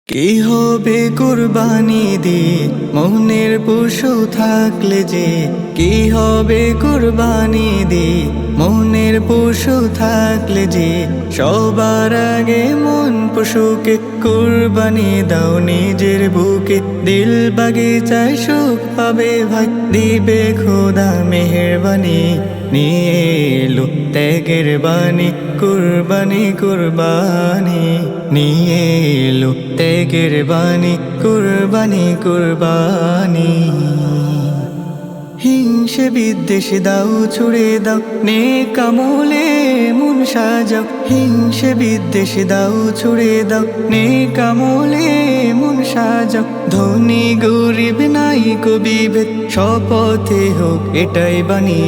কি হবে কুরবানি দিয়ে মনের পশু থাকলে যে, কি হবে কুরবানি দিয়ে মনের পশু থাকলে যে, সবার আগে মন পশুকে কুরবানি দাও নিজের বুকে। দিল বাগিচায় সুখ পাবে ভাই, দিবে খোদা মেহেরবানি। নিয়ে এলো ত্যাগের বাণী কুরবানি কুরবানি, নিয়ে এলো ত্যাগের বাণী কুরবানি কুরবানি। হিংসে বিদ্বেষ দাও ছুড়ে দাও, নেক আমলে মন সাজাও। হিংসে বিদ্বেষ দাও ছুড়ে দাও, নেক আমলে মন সাজাও। ধনী গরিব নাই বিভেদ, শপথে হোক এটাই বাণী।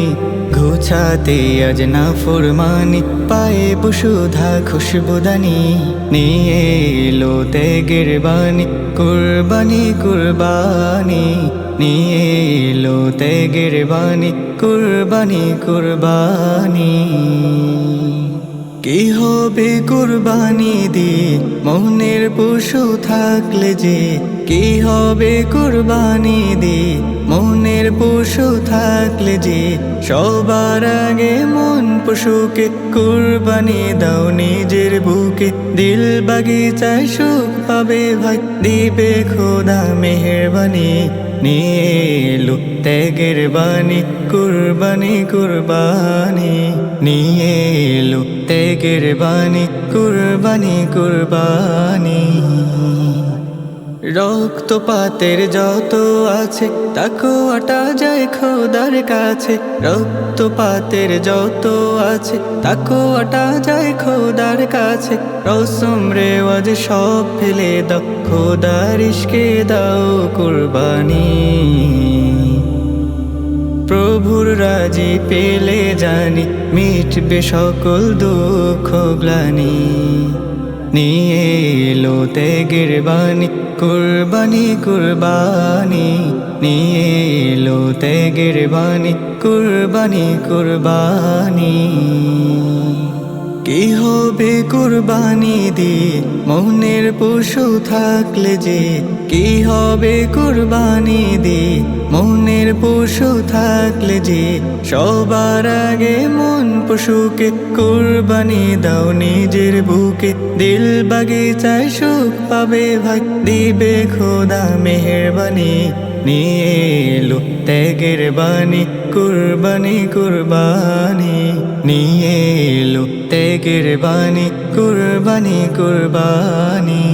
ঘুচাতে আজ না ফরমানি, পায়ে বসুধা খুশবুদানি। নিয়ে এলো ত্যাগের বাণী কুরবানি কুরবানি, নিয়ে এলো ত্যাগের বাণী কুরবানি কুরবানি। কি হবে কুরবানি দিয়ে মনের পশু থাকলে যে, কি হবে কুরবানি দিয়ে মনের পশু থাকলে যে, সবার আগে মন পশুকে কুরবানি দাও নিজের বুকে। দিল বাগিচায় সুখ পাবে ভাই, দিবে খোদা মেহেরবানি। নিয়ে এলো ত্যাগের বাণী কুরবানি কুরবানি, নিয়ে এলো ত্যাগের বাণী কুরবানি কুরবানি। রক্তপাতের যত আছে তাকো আটা যায় খোদার কাছে। রক্তপাতের যত আছে তাকো আটা যায় খোদার কাছে। রসম রেওয়াজ সব ফেলে দাও, খোদার ইশকে দাও কুরবানি। প্রভুর রাজি পেলে জানি, মিটবে সকল দুঃখ গ্লানি। নিয়ে এলো ত্যাগের বাণী কুরবানি কুরবানি, নিয়ে এলো ত্যাগের বাণী কুরবানি কুরবানি। কি হবে কুরবানি দিয়ে মনের পশু থাকলে যে, কি হবে কুরবানি দিয়ে মনের পশু থাকলে যে, সবার আগে মন পশুকে কুরবানি দাও নিজের বুকে। দিল বাগিচায় সুখ পাবে ভাই, দিবে খোদা মেহেরবানি। নিয়ে এলো ত্যাগের বাণী কুরবানি কুরবানি, নিয়ে এলো ত্যাগের বাণী কুরবানি কুরবানি।